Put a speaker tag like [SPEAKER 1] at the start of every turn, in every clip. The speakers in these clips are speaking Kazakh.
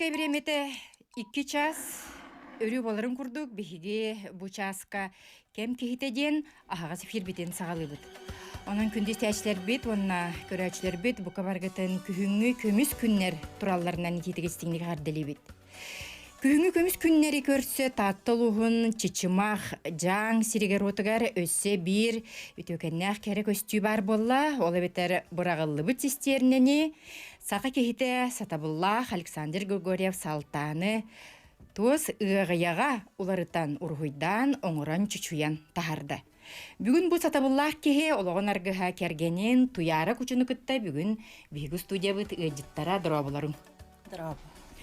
[SPEAKER 1] Эскай биремете 2 час өрү боларын курдук биһиги бу часка кем кихитеден ахагас фирбитен сагалыбыт. Онун күндүз тәчлер бит, онна көрөчлөр бит, бу кабаргатын күһүңү көмүс күннер туралларынан итигестиңни гарделибит. Күһүңү көмүс күннери көрсө таттылугун чичимах жаң сиригер отугар өссө бир үтөкеннах керек өстүү бар болла, ол бетер бурагыллыбыт систернени сака кехите Сатабуллах Александр Григорьев Салтаны тос ыгаяга уларытан ургуйдан оңорон чучуян тахарды. Бүгүн бу Сатабуллах кеhe ологон аргыха кергенин туяра кучуну кытта бүгүн биги студиябыт ыжыттара дроболорун.
[SPEAKER 2] Дроб.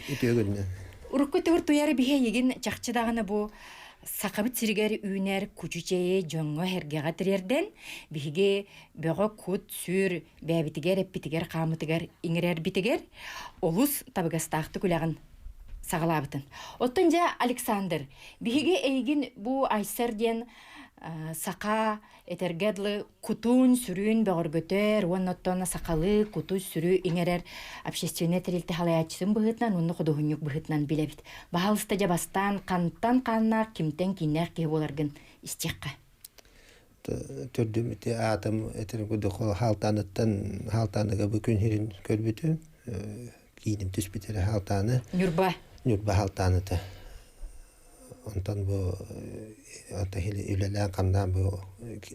[SPEAKER 3] Үтөгүннө.
[SPEAKER 1] Урукку төр туяра бихе егин чакчыдагыны бу сакабыт сиригер үйнер күчүчее жоңго хергега тирерден биге бего кут сүр бәбитигер эппитигер камытыгер иңерер битигер олус табыгастакты күлөгөн сагалабытын. Оттон жа Александр биге эйгин бу айсерден сака этергедлы кутун сүрүн бөгөргөтөр, онноттон сакалы куту сүрү иңерер общественный тирилти халаячысын быгытнан, онну кудугунюк быгытнан билебит. Баалыста жабастан канттан каннак кимтен киннер ке боларгын истекка.
[SPEAKER 3] Төрдүмүтэ атым этер гудухол халтаныттан халтаныга бүкүн хирин көрбүтү. Кийиним түспүтөр халтаны. Нюрба халтаныта. Онтан бу ата хили үлелән камдан бу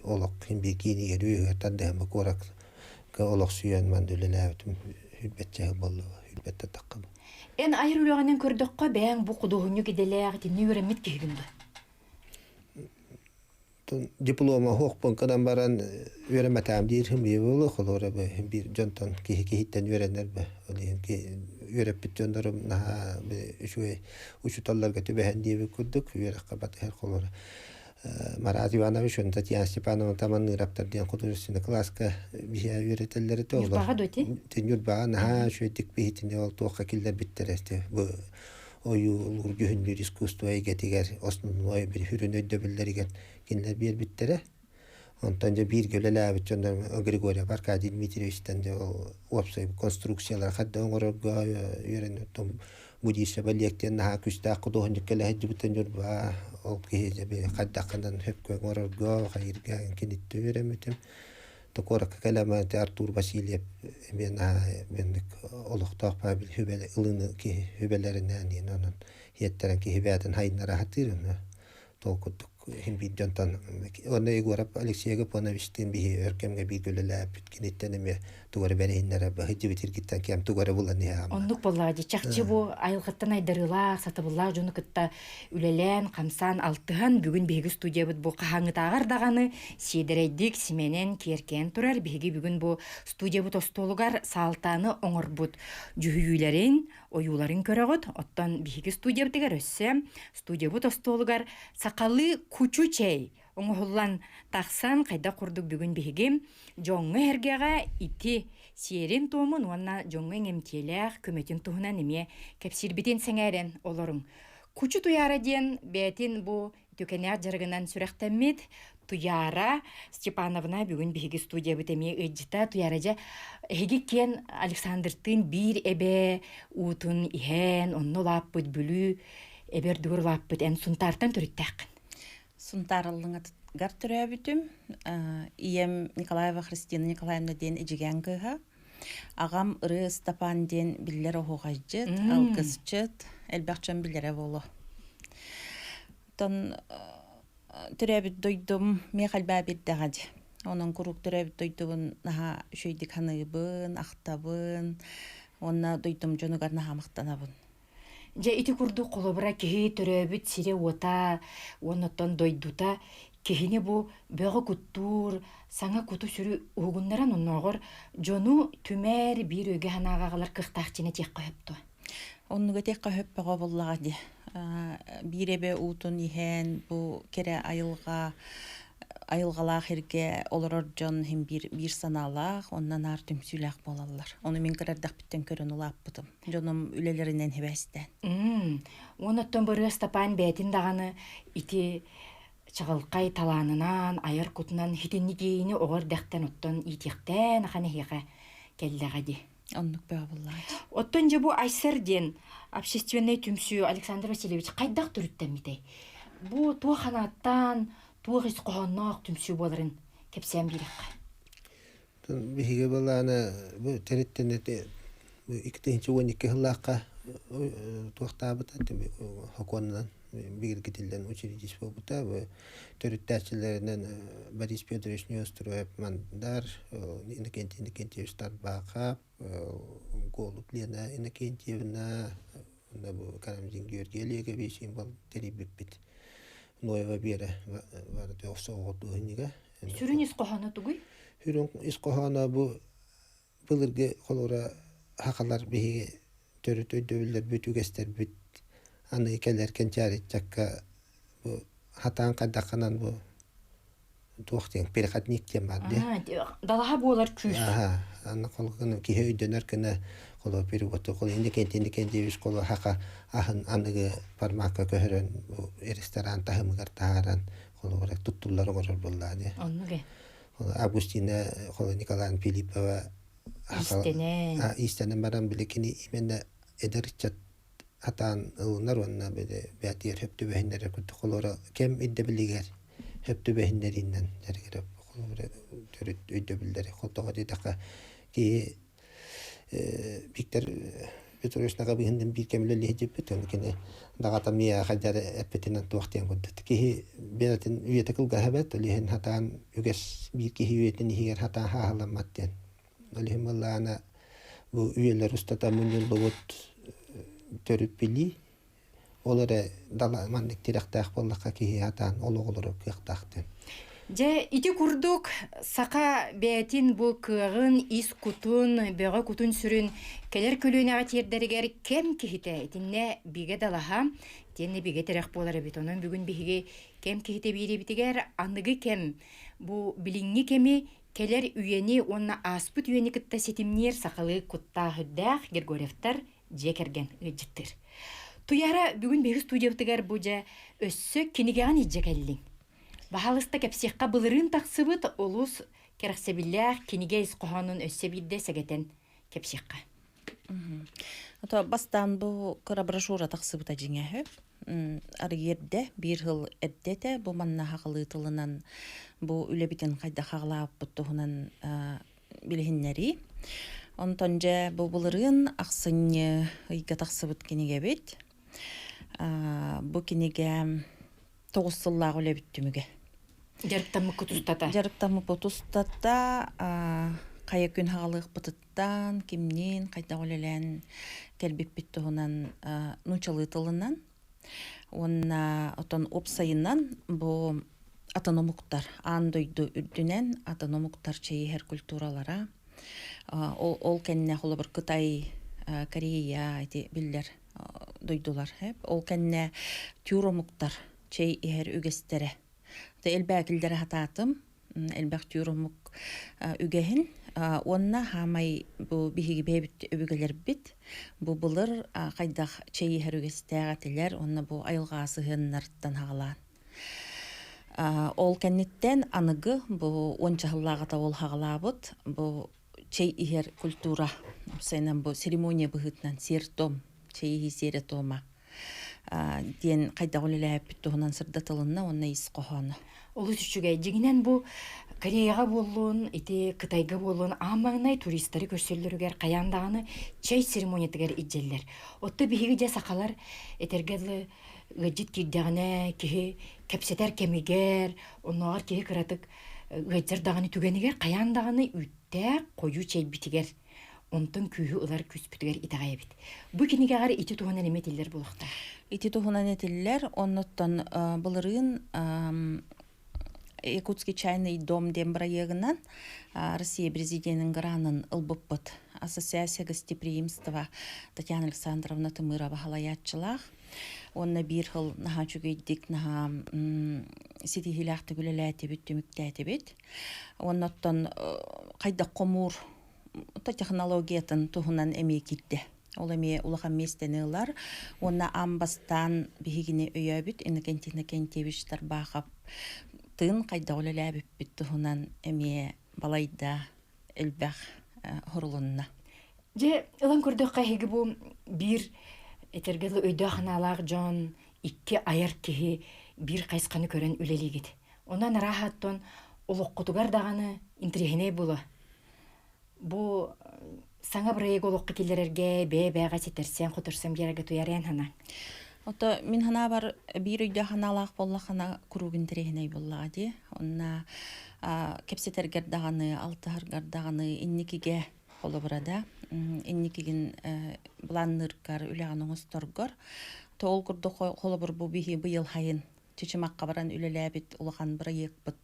[SPEAKER 3] олок химби кини ерү тадда бу корак ка олок сүйөн ман үлеләбитим хүлбетче болду хүлбетте таккы.
[SPEAKER 1] Эн айыр үлөгөнөн көрдөккө бәң бу кудугуню киделәк тимни үремит кигиндө.
[SPEAKER 3] Диплома хокпон кадан баран үремәтәм дир хим болу холора бу бир жонтон кихиттен үренер бе. Олен ки үреп биттендерим на ушу талларга төбәһен дип күрдүк, үрек кабат һәр холора. Марат Иванович он Татьяна Степановна таманны раптардан художественный класска бия үретелләре толды.
[SPEAKER 1] Юрбага доти?
[SPEAKER 3] Юрбага на шөйтик битине ол тока килдер биттересте. Бу ою үргүһүннүр искусство эгетигер основной бир хүрүнө дөбөллөргөн кинлер бир биттере. Онтан же бир гөлеләбит жондан Григорий Аркадий Дмитриевичтен де опсой конструкциялар хадда оңорга үйрөнөт. Будише балектен на күстә кудоһын келе җибетен журба ол кеҗе бе хадда кандан хөпкө оңорга хайырга кинитте үйрөнөтөм. Токорак калама Артур Васильев мен олуктак пабил хүбеле ылыны ки хүбелеринен анын хеттерен ки хүбәден хайнара хатырына толкуттук хим биддентан оны Егоров Алексей Гапоновичтен би өркемге би гөлеләп биткенеттенеме тугары берейнәре бахыҗы битиргиттен кем тугары буланы һәм.
[SPEAKER 1] Оннук боллади чакчы бу айылгыттан айдырыла Сатабулла жону кытта үлелән камсан алтыган бүгүн биги студиябыт бу кахаңы тагар даганы сидерейдик сименен керкен турар биги бүгүн бу студиябыт остолугар салтаны оңорбут жүһүйләрен оюларын көрөгөт оттан биги студиябытыгар өссө студиябыт остолугар сакалы күчүчей оңоллан таксан кайда курдук бүгүн бигим жоңго эргега ити серин томун онна жоңго эмтелек көмөтүн туһунан эме кепсирбитен сеңерен олорун күчү туяра ден бетин бу төкенер жаргынан сүрәктәмит туяра Степановна бүгүн биги студия битеме ыҗыта туяража эги кен Александртын бир эбе утун иһен онно лаппыт бүлү эбер дур лаппыт эн сунтартан төрүттәк.
[SPEAKER 2] Сунтарылыңа гартөрөбүтүм. Ием Николаева Христина Николаевна ден эжиген кыга. Агам Ыры Стапан ден биллер огагыжыт, алгысчыт, элбакчан биллере болу. Тон төрөбүт дойдум мехалба бирдегади. Онун курук төрөбүт дойдубун наха шөйдик ханыбын, актабын, онна дойдум жонугар наха мактанабын.
[SPEAKER 1] Же ити курду колобра кеһи төрөбүт сире ота, оноттон дойдута кехине бу бөгө куттур, саңа куту сүрү угуннаран онногор жону түмер бир өге ханагагалар кыктакчыны тек коюпту.
[SPEAKER 2] Оннуга тек коюппага боллагади. Биребе утун иһен бу кере айылгалаах херге олорор жон хим бир саналаах, оннан ар түмсүләк болалар. Оны мен кырардак биттен көрөн улаппытым. Жоном үлелеринен хебестен.
[SPEAKER 1] Оноттон бары Стапан бетин даганы ити чагылкай таланынан, айыр кутунан хитинни кейини огор дактан оттон итиктен аханы хега келдегади.
[SPEAKER 2] Оннук бөа буллаат.
[SPEAKER 1] Оттон же бу Айсерден общественный түмсү Александр Васильевич кайдак түрүттәмитей. Бу туаханаттан туах исқоһонноох түмсү боларын кепсәм бирек.
[SPEAKER 3] Биһиге балаана бу тереттенете бу 2-12 хыллаакка туактаабыта хоконнан бигер китилден учредить болбута бу төрүттәчилеринен Борис Петрович Неустроев мандар Иннокентий Старбаков Голуб Лена Иннокентьевна бу Карамзин Георгиевге бешин бол терибиппит Ноева бера бар тоосоотунига
[SPEAKER 1] Сүрүн исқоһоно тугуй.
[SPEAKER 3] Хүрүн исқоһана бу былыргы холора хакалар биһиге төрөт өйдөбүллер бүтүгестер бүт аны келер кенчарит чакка бу хатаан кадаканан бу туохтен перехатник тем бар де.
[SPEAKER 1] Далаха болар күс.
[SPEAKER 3] Аны колгону ки өйдөнөр кына коло перевод кол инде школа хака ахын аныгы пармакка көһөрөн бу ресторан тахымгар тааран колорак туттуллар горор буллады.
[SPEAKER 1] Оннуге.
[SPEAKER 3] Августина Николаевна Филиппова истене баран билекини именно эдерчат атан ылынар онна беде бәтер хөптү бәһиннәре күтү колора кем идде билигер хөптү бәһиннәриннән дәргәр колора төрөт өйдө билдәре колтога дитака ки Виктор Петрович нагабыһындын бир кемле лехип бетен кене дагата мия хаҗары эпетинен туактен гөддөт ки беретин үетекил гахабат лехин хатан үгес бир ки үетин хигер хата халаматтен лехин маллана бу үелер устата муньлугут төрүп били олары дала мандык тирактак боллакка ки хатан ологолор кыктактен
[SPEAKER 1] Же ити курдук сака бәтин бу кыгын ис кутун бәгә кутун сүрүн келер көлөнәгә тирдәргәр кем кихите итинне биге далаха тенне биге терәк болары бит онан бүген биге кем кихите бире битигәр аныгы кем бу билинги кеми келер үени онна аспут үени кытта сетимнер сакалы кутта хыддах Григорьевтар жекерген ыҗыттыр. Туяра бүген биге студиябытыгар бу же өссө кинигән иҗекеллин. Бахалыста кепсиққа былырын тақсыбыт олус керексебиллях киниге исқоһонун өссебидде сегетен кепсиққа.
[SPEAKER 2] Ото бастан бу кыра брошюра тақсыбыта жиңәһе. Арыерде бир хыл эддете бу манна хакылытылынан бу үлебитен кайда хаглап буттугунан билехиннери. Онтон же бу былырын аксыны ыйга тақсыбыт киниге бит. Бу киниге 9 сыллаг үлебиттүмүгө.
[SPEAKER 1] Жарыктамы кутустата.
[SPEAKER 2] Жарыктамы потустата кая күн хагалык бытыттан кимнен кайда олелен келбип биттугунан нучалытылынан онна отон опсайынан бу атономуктар андойду үрдүнен атономуктар чейхер культуралара ол кенне холо бир Кытай Корея эти биллер дойдулар хеп ол кенне тюромуктар чей ихер үгестере. Элбәкилдәре хататым, элбәк тюрумук үгәһин, онна хамай бу биһиге бебит үгәләр бит. Бу булыр кайдак чей ихер үгестәгәтләр, онна бу айылгасыһыннардан хагалан. Ол кеннеттен аныгы бу ончаһыллагата ол хагалабыт, бу чей ихер культура, сенен бу церемония быһытнан сертом, чей серетома. Ден кайда олеләп биттугунан сырдатылынна онна исқоһаны.
[SPEAKER 1] Олус үчүгә жигинен бу Кореяга боллун, ити Кытайга боллун амаңнай туристтары көрсөллөргөр каяндаганы чай церемониятыгар иджеллер. Отто биһиге же сакалар этергеле гыжыт киддагына ки кепсетер кемигер, онногар ки кыратык гыжыр даганы түгенигер каяндаганы үттә кою чай битигер. Онтон күйі улар күспүтігер итағай бит. Бу кинигагар ити туғынан эметиллер болуқта.
[SPEAKER 2] Ити туғынан этиллер, онноттон былырын Якутский чайный дом дембраегынан Россия президентінің гранын ылбыппыт Ассоциация гостеприимства Татьяна Александровна Тымырова халаятчылах. Онна бир хыл наха чүгейдик, наха ситихилахты бүлеләті бит, түміктәті бит. Онноттон қайда қомур технологиятын туһунан эме китте. Ол эме улахан местенелар, онна амбастан бихигине өйөбүт, Иннокентий Старбаков тын кайда олеләбип бит туһунан эме балайда элбах хорулунна.
[SPEAKER 1] Же ылан көрдөк кайгы бу бир этергеле өйдө ханалар жон икки аяр кихи бир кайсканы көрөн үлелигит. Онан рахаттон олоккутугар даганы интригене була. Бу саңа бирек олокка киллерерге бэга сетерсен хотурсам жерге туярен хана.
[SPEAKER 2] Ото мин хана бар бир өйдө ханалаак болла хана куругин терехней болла ди. Онна кепсетергер даганы, алтыхаргар даганы инникиге холобрада. Инникигин бланныркар үлеганыңыз Тоол курду холобур бу бихи быйыл хайын. Чечимакка баран үлелебит улахан проектбыт.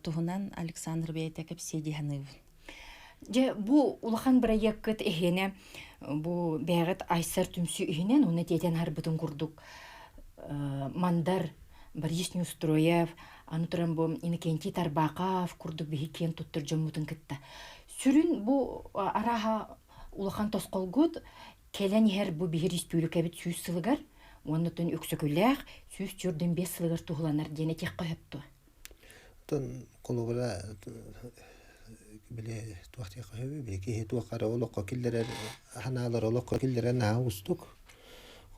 [SPEAKER 2] Тухунан Александр Бейте кепседи ханыйбын.
[SPEAKER 1] Же бу улахан проект эхене бу бәгыт айсар түмсү ихинен уны тетен харбытын курдук. Мандар Борис Неустроев, анутуран бу Иннокентий Тарбаков курдук бихи кен туттур жоммутун кытта. Сүрүн бу араха улахан тосколгут келен хер бу бихи республика бит сүүс сылыгар, оннотун өксөкөлөк сүүс жөрдөн 5 сылыгар тухуланар дене тек кайыпту.
[SPEAKER 3] Тон колобра биле туахти кахы биле ки туахара олоққа киллерер ханалар олоққа киллерер на устук.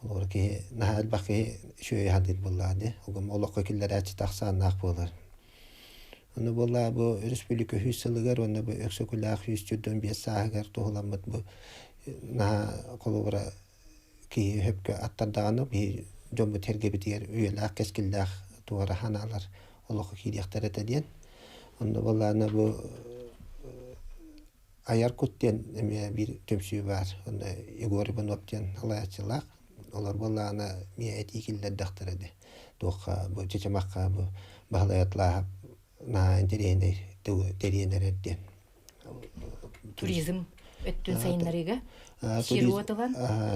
[SPEAKER 3] Колобра ки на албаки шөй хадит буллады. Огом олоққа киллерер читаксан нак болар. Оны болла бу республика хүсселгер оны бу өксөкөлөк хүсчүдөн 5 сагар тухуламыт бу на колобра ки хөпкө аттардаганы би жомбу тергебитер үйелак кескилдак туара ханалар олоққа кирияктар этеден. Оны болла аны бу аяр kutten bir tömsü var. Onda Igor Ivanov'tan alayçılak. Olar bolana miye etikiller daktardı. Toqa bu çeçemakka bu bahlayatla na interene teriyenerden.
[SPEAKER 1] Turizm öttün sayınlarıga.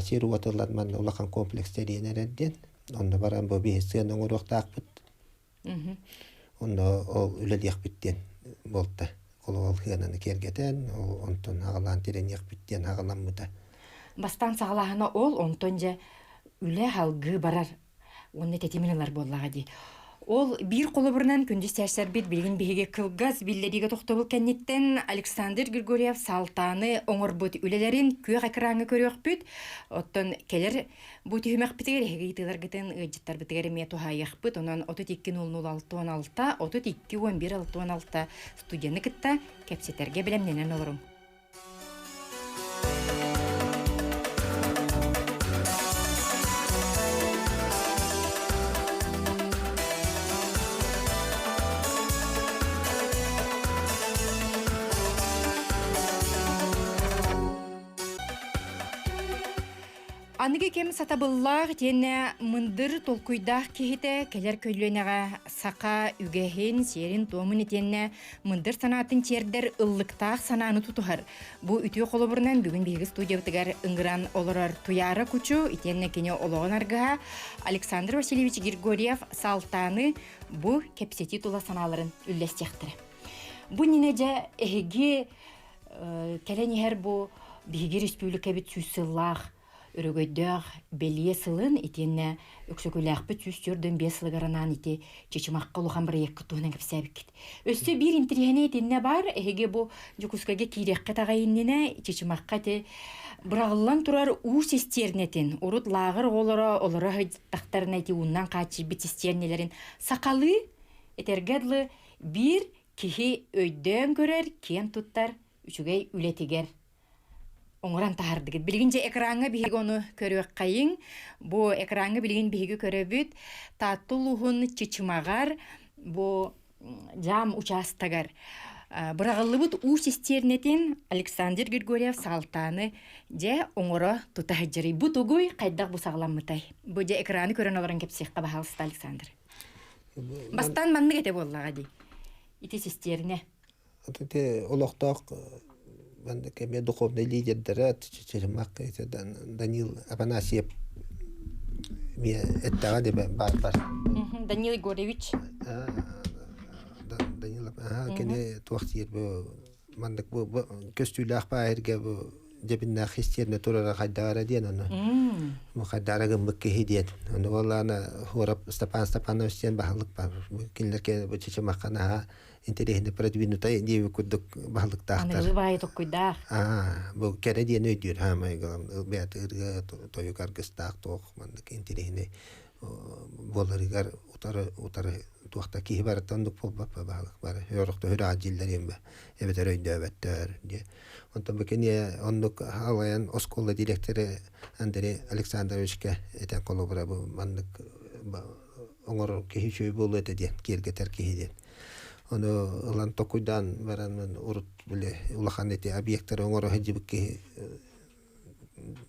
[SPEAKER 3] Şiruvatılan man ulakan kompleks teriyenerden. Onda baran bu bir sığın oruqtaq bit. Onda o üleliyaq bitten bolta. Kolol hıyanını kergeten, onton ağalan tereniyaq bitten ağalanmıda.
[SPEAKER 1] Бастан сағалағына ол, онтонжа үлі халғы барар. Онны тетемінілер боллаға ди. Ол бір қолы бұрынан күндіз тәрсер бет білген бейге кылгаз білдеріге тоқтабыл кәнеттен Александр Григорьев салтаны оңыр бұт үлелерін көй қақыраңы көрек бүт. Оттон келер бұт үймәк бітігер, әге етілер гітін ұйджеттар бітігер ме тұхайық бүт. Онан 32-00-6-16, 32-11-6-16 студияны кітті кәпсетерге білемненен олырым. Аныге кем сатабыллар тене мындыр толкуйдах кехите келер көйлөнеға сақа үгехин серин томын етенне мындыр санатын тердер ыллықтақ сананы тутухар. Бу үтіе қолыбырынан бүгін белгі студиябытыгар ыңғыран олырар туяра күчу етенне кене олығын арғыға Александр Васильевич Григорьев салтаны бу кепсети тула саналарын үллестектірі. Бу ненеже әхеге келенегер бу биги республика бит сүсіллақ өрөгөйдөг белие сылын итенне өксөкөлөкпү түстөрдөн 5 сылыгаранан ити чечимакка улухан бир эки туунан кепсебиккит. Өстө бир интерьене итенне бар, эге бу жукускага кирекке тагайыннене чечимакка те бырагыллан турар уу сестернетин, урут лагыр олоро олоро тактарына ити уннан качы бит сестернелерин сакалы этергедлы бир кихи өйдөн көрөр, кен туттар, үчүгей үлетигер. Оңыран тахардыгыт. Билгинже экранга биһиги ону көрөк кайын. Бу экранга билгин биһиги көрөбүт. Татулухун чичимагар бу жам участагар. Бырагылыбыт у систернетин Александр Григорьев салтаны же оңоро тутахажырый. Бу тугуй кайдак бу сагламмытай. Бу же экраны көрөн олорун кепсекка бахалсты Александр. Бастан манны кете боллага ди. Ити систерне.
[SPEAKER 3] Те олоқтақ ben de kemer духовный лидердері Чечемак Данил Афанасьев мне это де бар.
[SPEAKER 1] Данил Егорович.
[SPEAKER 3] Данил кене туахтир бу мандык бу көстүләк байырга бу дебинна христианне турара хайдара ден аны. Бу хайдара гымбык хидиет. Аны валлана хорап Степан Степановичтен бахылык бар. Кинлерге бу Чечемакка интерехне продвинутая диеви курдук баалыктаахтар.
[SPEAKER 1] Анылы бай токкуйдаах.
[SPEAKER 3] Бу кере диен өйдүр хамай галам бят ырга тою каргыстаак тоох мандык интерехне боларыгар утары туакта кихи бараттан дук болбап баалык бар. Yorukta hür aciller yembe. Evet öydöböttөр diye. Ondan bekene onduk halayan oskola direktörü Andrei Alexandrovichke eten kolobra bu mandık oңор кихи чөй болу эте диен киргетер кихи диен. Onu lan tokuydan varan urut bile ulakan eti obyektler oңор hejibik kihi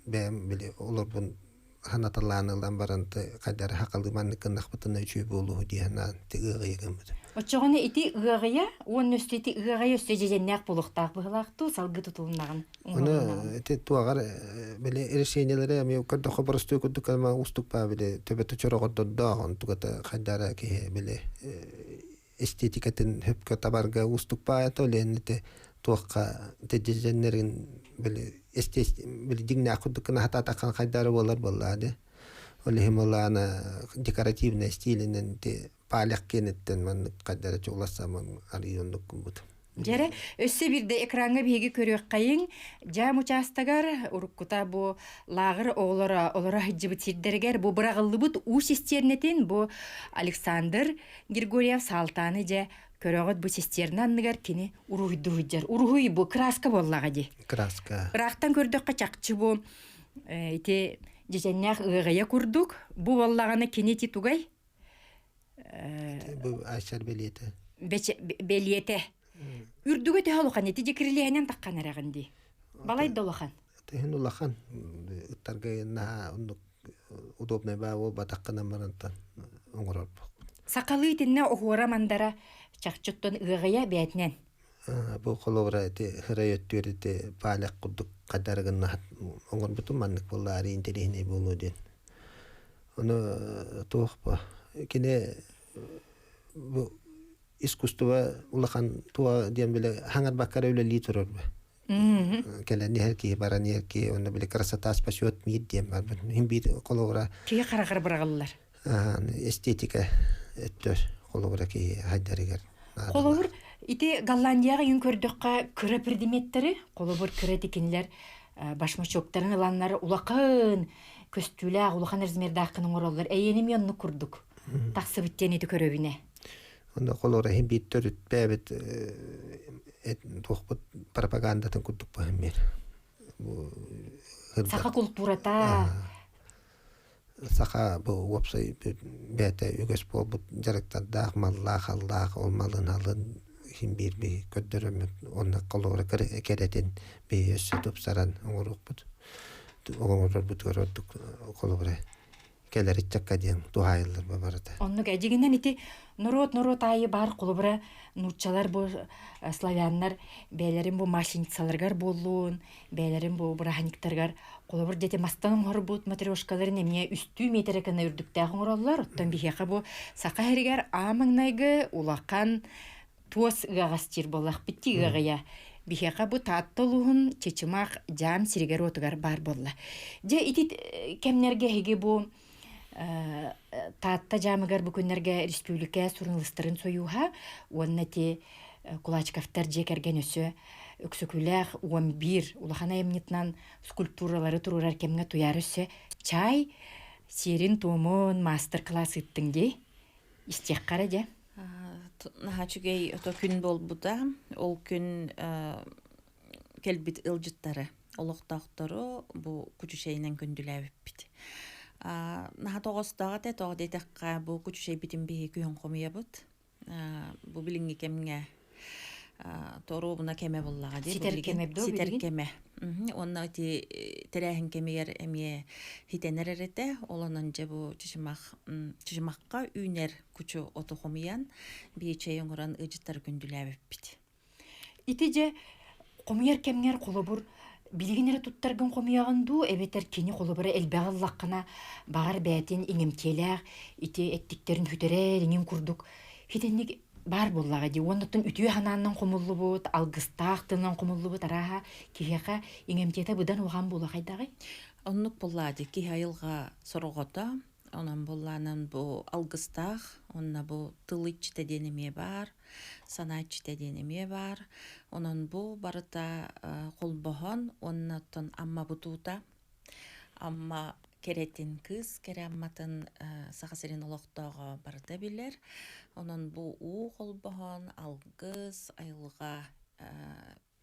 [SPEAKER 3] bem bile olur bun hanatalanılan barantı kadar hakaldı mandıkın nakbıtına çöy bolu diyen te ıgıyıgın budu.
[SPEAKER 1] Очоғаны ити ығағыя, он өстети ығағыя өстежеженнәк болуқтақ бұғылақты, салғы тұтылынағын.
[SPEAKER 3] Onu eti tuagar bile erişeynelere mi kadar xabarıstı kuduk ama ustuk pa bile tebete çoroq dodağın tukata kadara ki bile estetikatin hep tabarga ustuk pa atolen eti tuaqa tejejenlerin bile bile digna kuduk na hata takan kadara bolar bolladı. Öyle himolana dekorativne stilinin te palak kenetten man kadara çoğlasamam arıyonduk kumbut.
[SPEAKER 1] Жәрі, өсі бірді экранға бейгі көрек қайын, жам участагар, ұрыққыта бұ лағыр олара жібі тирдергер, бұ бірағылы бұд у сестернетін бұ Александр Григорьев салтаны жа көріғыт бұ сестерін анныгар кені ұрғыды ғыджар. Ұрғый бұ краска боллаға де.
[SPEAKER 3] Краска.
[SPEAKER 1] Бірақтан көрдік қачақчы бұ жеженнәқ ұғыя күрдік, бұ боллағаны кенеті тұғай?
[SPEAKER 3] Bu Ayşar Beliyete.
[SPEAKER 1] Белиете. Үрдүгө те халухан эти жекирилиянан таккан арагынди. Балай долохан.
[SPEAKER 3] Тehen ulakan ıttarga na onu удобный ба ол батаккана марантан оңорор.
[SPEAKER 1] Сакалы тинне охура мандара чакчуттон ыгыя бетнен.
[SPEAKER 3] Бу коловра те хырайөттөр те палак кудук кадаргын оңор бутун маннык боллары интерехне болу ден. Оны тоохпа кине бу искусство улахан туа диен биле хангар баккар өле литорор ба. Келени herki barani herki onu bile krasata spasiot mid diyen var. Hem bir kolora
[SPEAKER 1] Кие карагар барагаллар.
[SPEAKER 3] estetika ettör kolora ki haydarigar.
[SPEAKER 1] Колобур ити Голландияга юн көрдөккө кыра предметтери, колобур кыра текинлер башмачоктарын аланнары улакын көстүлө улахан размердакынын ороллар. Эйеним янны курдук. Таксы биттен эти көрөбүнө.
[SPEAKER 3] Onda kolora hem bir törüt bebet tohbut propagandatın kuduk bahmer. Bu
[SPEAKER 1] Сака культурата.
[SPEAKER 3] Saka bu website bete üges bu direktör dağmallah Allah olmalın alın hem bir köddürüm onda kolora keretin bir tutup saran oңорuk but. Oңoror but gördük kolora. Келер итчаккаден тухайлар барата.
[SPEAKER 1] Оннук эжигинен ити норот айы бар колобура нурчалар бу славяннар бээлерин бу машиницаларгар болуун, бээлерин бу браханиктаргар колобур дете мастан хорбут матрешкаларын эмне үстүү метрекана үрдүктөгү ороллар. Оттон бихека бу сака херигер амаңнайгы улакан туос ыгагастир боллак битти ыгая. Бихека бу тааттолуун чечимак жам сиригер отугар бар болла. Же ити кемнерге хеге бу таатта жамыгар бүкүннерге республика сурунлыстырын союха, онна те кулачкафтар жекерген өсө, өксөкүлэх 11 улахана эмнетнан скульптуралары турурар кемге туяр өсө, чай серин томун мастер-класс ыттыңде, истек кара же.
[SPEAKER 2] Нахачугей ото күн болбуда, ол күн келбит ылжыттары, олоқтақтары бу күчүшейнен күндүләбіп бит. Наха тоғыстағы те тоғдетаққа бу күчүшей битин бейі күйін қомия бұд. Бу билинги кемге тору буна кеме боллаға де.
[SPEAKER 1] Ситер кеме бдо билигин?
[SPEAKER 2] Ситер кеме. Онна өте тәрәхін кемегер әме хитенер әрете, оланан же бу чышымаққа үйнер күчі оты қомиян бейчей оңыран ыжыттар күндүләбіп бит.
[SPEAKER 1] Ити же комуяр кемгер колобур билигинере туттарган комуягынду эбетер кени колобура элбегаллаккана багар бәтин иңемтелер ити эттиктерин хүтерер иңем курдук хитенник бар боллага ди оннотун үтүе хананын комуллу бут алгыстаактынан комуллу бут араха кихека иңемтете будан уган бола кайдагы
[SPEAKER 2] Оннук боллади ки айылга сорогота, онан болланын бу алгыстаах, онна бу тылычты денеме бар. санаачта денеме бар. Онон бу барыта колбохон, оннаттан амма бутута, амма керетин кыз, кере амматын сахасырын олоқтоға барыта билер. Онон бу у колбохон, алгыз, айылға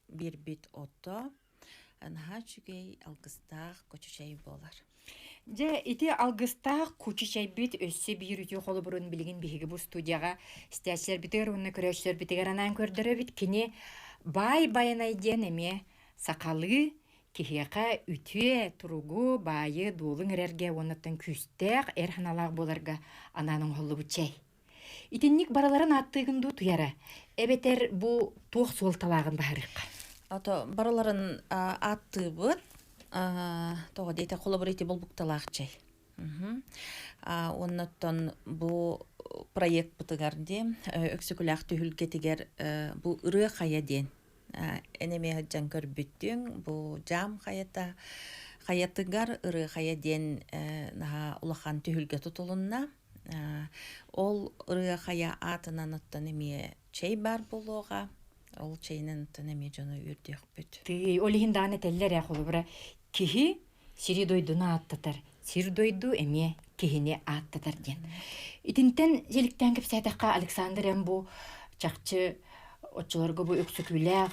[SPEAKER 2] bir bit otto, анха чүгей алгыстақ көчүчей болар.
[SPEAKER 1] Же ити алгыстақ күчүчей бит өссө бир үтү холу бурун билген биһиги бу студияга стячилер битер уну көрөчлөр битер анан көрдөрө бит кини бай баянай ден эме сакалы кихияка үтүе туругу байы дуулун эрерге оннаттан күстәк эрханалак боларга ананын холу бучей. Итинник бараларын аттыгынду туяра. Эбетер бу туох суолталагын баарыкка.
[SPEAKER 2] Ото бараларын аттыбыт, тоға дейте коллаборити болбукталакчай. Оннаттан бу проект бутыгарди, өксүкүлак түһүлгетигер бу ыры хаяден. Энеме хаджан көрбүттүң, бу жам хаята хаятыгар ыры хаяден улахан түһүлге тутулунна. Ол ыры хая атынан аттан эме чей бар болуға. Ол чейнен тенеме жону үрдек бүт.
[SPEAKER 1] Олихин даны теллер я холубра кихи сири дойдуна аттатар. Сир дойду эме кихине аттатар ден. Итинтен желиктен кепсәтәкка Александр эм бу чакчы отчыларга бу өксүкүләк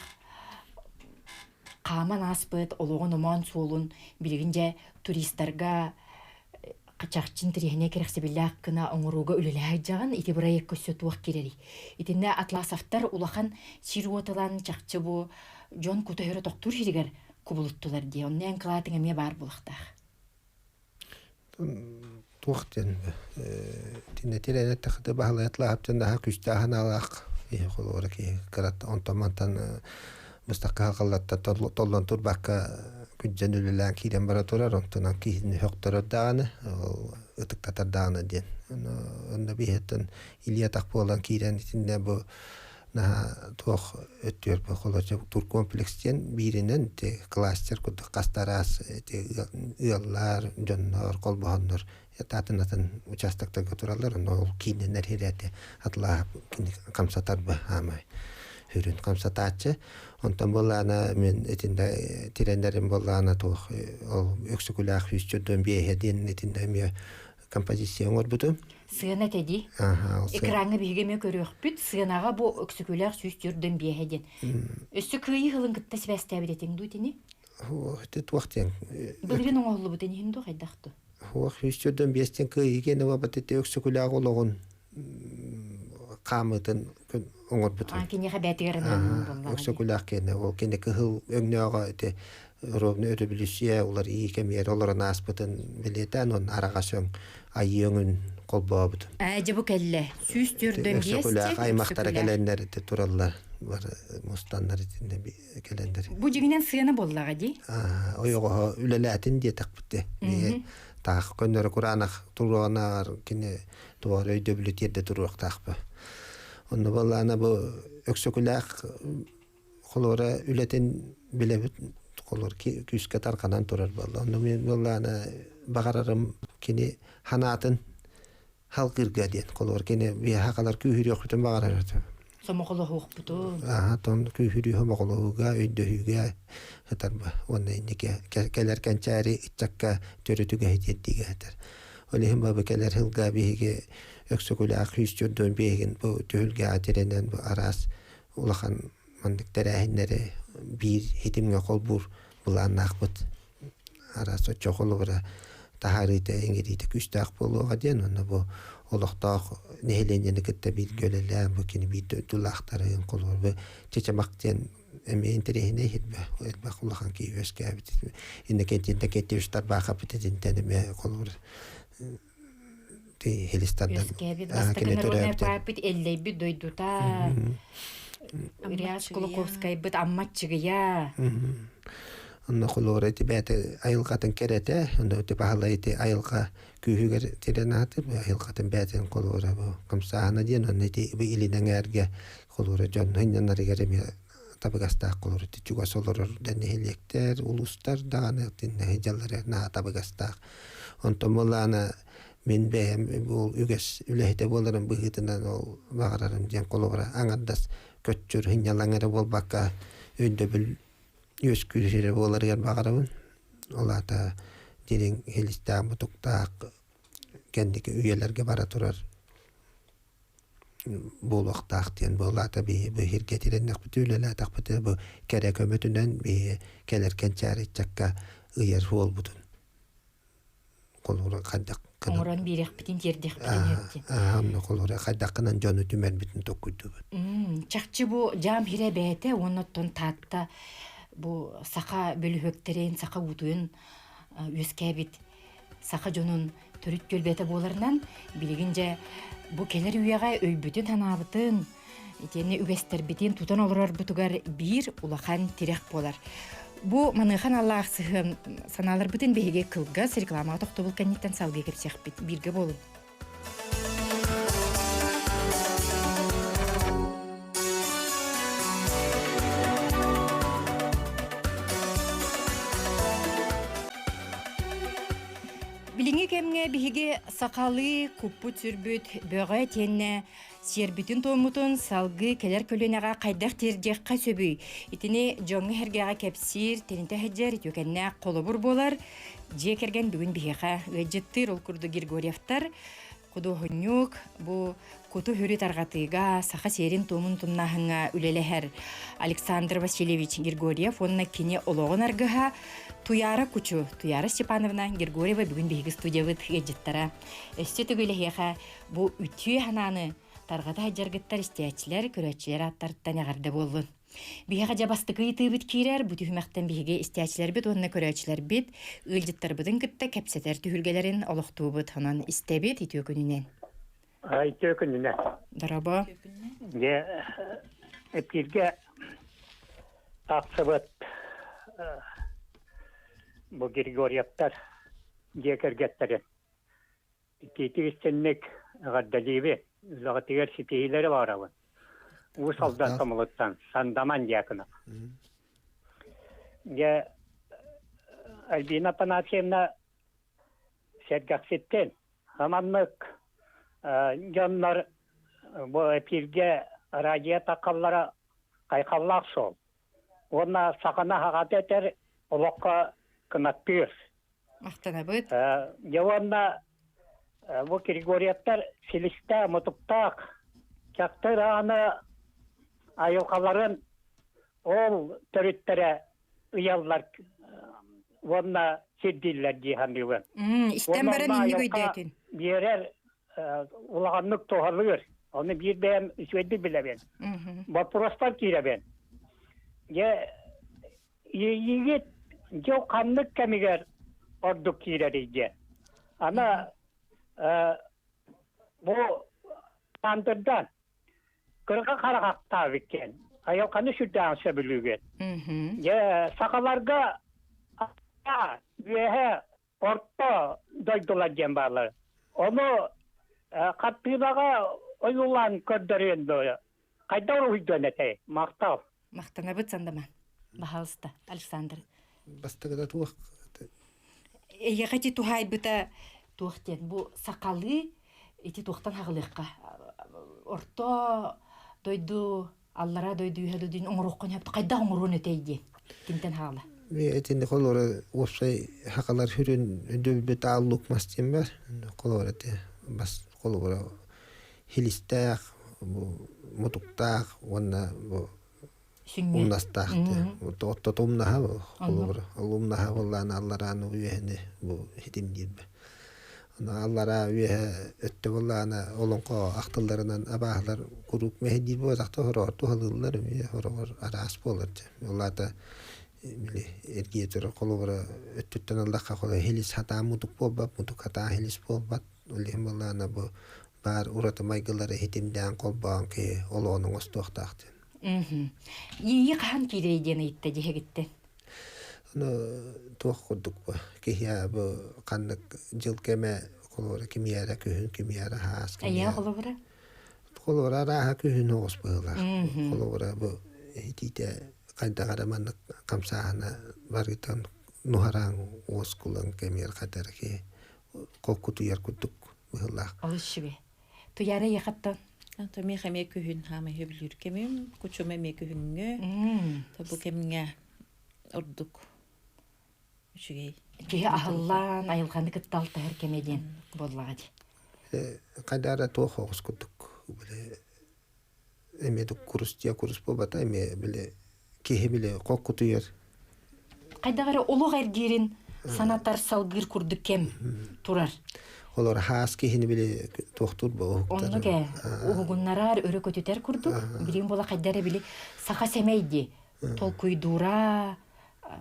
[SPEAKER 1] каман аспыт ологон оман суолун билгинже туристларга качакчын тирехне керексебилак кына оңоруга үлеләй жаган ити проект көсө туак керери. Итинне атласафтар улахан сируоталан чакчы бу жон кутайры токтур жиригер кубулуттулар ди. Оннен кылатын эме бар булактак.
[SPEAKER 3] Туактен тине тирene тахты бахлаятла аптен да күстәһен алак. Холора ки карат онтамантан мустакка каллатта толлон турбакка күҗәнүлән кирен бара турар, онтан киһин хөктөрдәне, ытыктатардан дигән. Аны бихеттен Илья Тахполан кирен итендә бу на тох өттөр бу холоча тур комплекстен биренен те кластер куд кастарас те яллар, жоннор, колбахоннор ятатын участокта туралар, но киненер хирәте атла камсатар ба хамай. Хүрүн камсатачы. Онтан боллана мен этинде тирендерин боллана тох ол өксүкүлак хүчөдөн биэдин этинде ме композицион орбуту.
[SPEAKER 1] Сыгына теди. Экранга бигеме көрөкпүт, сыгынага бу өксүкүлак сүстөрдөн биэдин. Өссү кыйы хылын кытта себестэ бидетин дутини.
[SPEAKER 3] Тет вактен.
[SPEAKER 1] Билген оңолу бутен хинду кайдакту.
[SPEAKER 3] Хүчөдөн биэстен кыйы гене бабат өксүкүлак ологон камытын оңорбуту.
[SPEAKER 1] Кинеха бәтигерен болла.
[SPEAKER 3] Өксөкүлак кене ол кене кыһыл өңнөөгө те ровно өтөбүлүсүе улар ии кемер олар наспытын билетен он арага соң айыгын колбообут.
[SPEAKER 1] Жабу келле. Сүстөрдөн биэсте.
[SPEAKER 3] Өксөкүлак аймактара келендер те тураллар бар мустандар итинде келендер.
[SPEAKER 1] Бу жигинен сыяны боллага ди.
[SPEAKER 3] Ойого үлеләтин де такпытты. Тах көндөрө куранах туруанар кине туар өйдө билетерде туруак такпы. Онда баллана бу өксөкүлак холора үлетен билебит холор ки күскә тарканан турар балла. Онда мен баллана багарарым кини ханатын халкырга ден холор кини би хакалар күһүр йокутун багарар.
[SPEAKER 1] Сомоголо хукпуту.
[SPEAKER 3] Тон күһүр йомоголога өйдөһүгә хатарба. Онда инеке келер канчари итчакка төрөтүгө хететтиге хатар. Олехим бабы келер хылга биге өксөкүлак хүчөдөн беген бу төлгө атеренен бу арас улахан мандык терәһиннәре бир хитимгә колбур буланнакбыт арас чоколугра тахарыта эңгерите күстәк болуга ден аны бу олоктак нехеленене кетте бир гөлеләр бу кини бир дулактарын колор бу чечемактен эме интерехне хитбе элбак улахан ки өскә бит инде кентинде кеттештар бака битенден эме колор те хелистандан
[SPEAKER 1] папит эллей бит дойдута Риаш Колоковская бит амматчыгыя.
[SPEAKER 3] Онна колор эти бәте айылгатын керете, онда өтө баалайты айылга күйүгөр теренаты, айылгатын бәтен колора бу. Камсаана ден онна эти бу илинен эрге колора жон хыннар гереме табыгаста колора тичуга солорор денелектер, улустар даганы тинне жаллары на табыгаста. Онто молана Мен бәйім бұл үгес үләйті боларын бұғытынан ол бағарарым ден қолуыра аңардас көтчүр хинялаңары бол баққа өнді біл өз күрсері боларыгар бағарабын. Олата дерен хелістағы мұтықтақ кәндікі үйелерге бара тұрар бұл оқтақ ден болата бұл хиргетіреннақ бүті үлелі атақ бүті бұл кәрі көмөтінен кәлер кәнчәрі чакка ұйар фол бұтын. Қолуыра қаддақ
[SPEAKER 1] Оңыран бирек битин тердек битин.
[SPEAKER 3] Амна қолуыра қаддақынан жоны түмәр бітін тоққүйді бұд.
[SPEAKER 1] Чакчы бу жам хире бәйті, оннаттон татта бу сақа бөліхөктерен, сақа утуын өске бит, сақа жонун төрүт көлбеті боларынан билигинже бу келер үйеға өйбүтін танабытын, етені үгестер битин тутан олырар бұтығар бир улахан терек болар. Бу маныхан Аллах сыхын саналар бүтін бейге кылгас реклама тоқты бұл кәнеттен салғы кепсек бит бирге болын. Билинги кемге биһиге сакалы куппут сүрбүт бөҕө тенне сербитин томутун салгы келер көлөнага кайдак тердекка сөбүй. Итини жоңы хергага кепсир тенинте хеджер төкенне колобур болар. Же керген бүгүн биһига ыжыттыр ол курду Григорьевтар Кудохонюк бу куту хүрү таргатыга саха серин томун тумнахынга үлелехер Александр Васильевич Григорьев онна кине ологон аргыха Туяра Кучу, Туяра Степановна Григорьева бүгін бейгі студиявыт ежіттара. Өсті түгілі бу үтүй хананы тарғата хаджаргыттар істиятчилер, көрәтчилер аттарыттан ағарды болын. Бейға жабастықы еті бүт кейрер, бүті хүмәқтен бейге істиятчилер бүт, онына көрәтчилер бүт, үлжіттар бұдың күтті кәпсетер түхілгелерін олықту бүт, онан істебет ит өкінінен.
[SPEAKER 4] Ит өкінінен.
[SPEAKER 1] Дараба.
[SPEAKER 4] Эпирге тақсыбыт bu Grigorьевтар декергеттерин. Китистенник гаддалиби загатыгер ситейлери барабын. У солдат самолоттан Сандаман якына. Я Альбина Панасьевна сергаксеттен хаманнык жаннар бу эпирге радио такаллара кайкаллак сол. Онна сакана хагатетер олокка кынаттыр.
[SPEAKER 1] Мақтана бұд.
[SPEAKER 4] Яванна bu Grigorьевтар Филисте мутуктак чактыр аны айылкаларын ол төрүттөрө уяллар вонна седдиллер дихандыбын.
[SPEAKER 1] Истен барын инни көйдөтүн.
[SPEAKER 4] Берер улаганнык тоғалыр. Оны бир бәм үсөйді билебен. Вопростар киребен. Егет Joe kanlık kemiger orduk kirerice. Ama bu sandırdan kırka karakak tabikken. Ayalkanı şuradan söbülügen. Sakalarga vehe orta doydular cembarlar. Onu kattığınağa oyulan kördürüyen böyle. Kayda uydu nete. Maktav.
[SPEAKER 1] Мақтана бұд сандаман. Бахалыста, Александр.
[SPEAKER 3] Бастыгыда туақ.
[SPEAKER 1] Егети тухай бұта туақтен. Бұ сақалы еті туақтан хағылыққа. Орто дойду, аллара дойду үйәді дейін оңыруққан япты. Қайда оңыруын өтейден? Тінтен хағылы.
[SPEAKER 3] Этинде колора опсай хакалар хүрүн дөбөт аллук мастен бар. Колора те бас колора хилистак, мотуктак, онна умнастак те. Тотомнаха колора. Алумнаха валлана аллараны үйәне бу хитимдиб. Ана аллара үйә өттө валлана олонко актылларынан абахлар курук мехди бу закта хорорту халылар үйә хорор арас болар. Олата ergiye turu kolora öttütten Allah'a kola helis hata mutuk bolbap mutuk hata helis bolbat ulihim Allah'ına bu bar uratı maygıları hitimden kolbağın ki oluğunun ostuqtaqtı.
[SPEAKER 1] İyi qahan kireyden itti diye gitti.
[SPEAKER 3] Onu tuq kurduk bu. Kihya bu kanlık jıl keme kolora kimiyara kühün kimiyara haas kimiyara.
[SPEAKER 1] Aya kolora?
[SPEAKER 3] Kolora raha kühün oğuz bağlar. Kolora bu hitite Kayda karamanlık kamsahana vargitan nuharang oskulan kemir kadar ki kokutu yer kutuk быһыллаах.
[SPEAKER 1] Алышыбе. Туяра яхаттан.
[SPEAKER 2] То мехаме күһүн хама хөблүр кемим кучуме ме күһүнгө. То бу кемге ордук. Үчүгей.
[SPEAKER 1] Кеһе ахыллан айылганы кыттал тахар кемеден боллага ди.
[SPEAKER 3] Кайдара туох огус курдук. Биле эмедик курс болбата эме биле кеһе биле коккутуяр.
[SPEAKER 1] Кайдагары улуг эргерин санатар салгыр курдук кем турар.
[SPEAKER 3] Олар хаас кеһини биле туохтур бо.
[SPEAKER 1] Оннуге угуннарар өрө көтүтер курдук. Билин бола кайдара биле саха семейди. Толкуйдура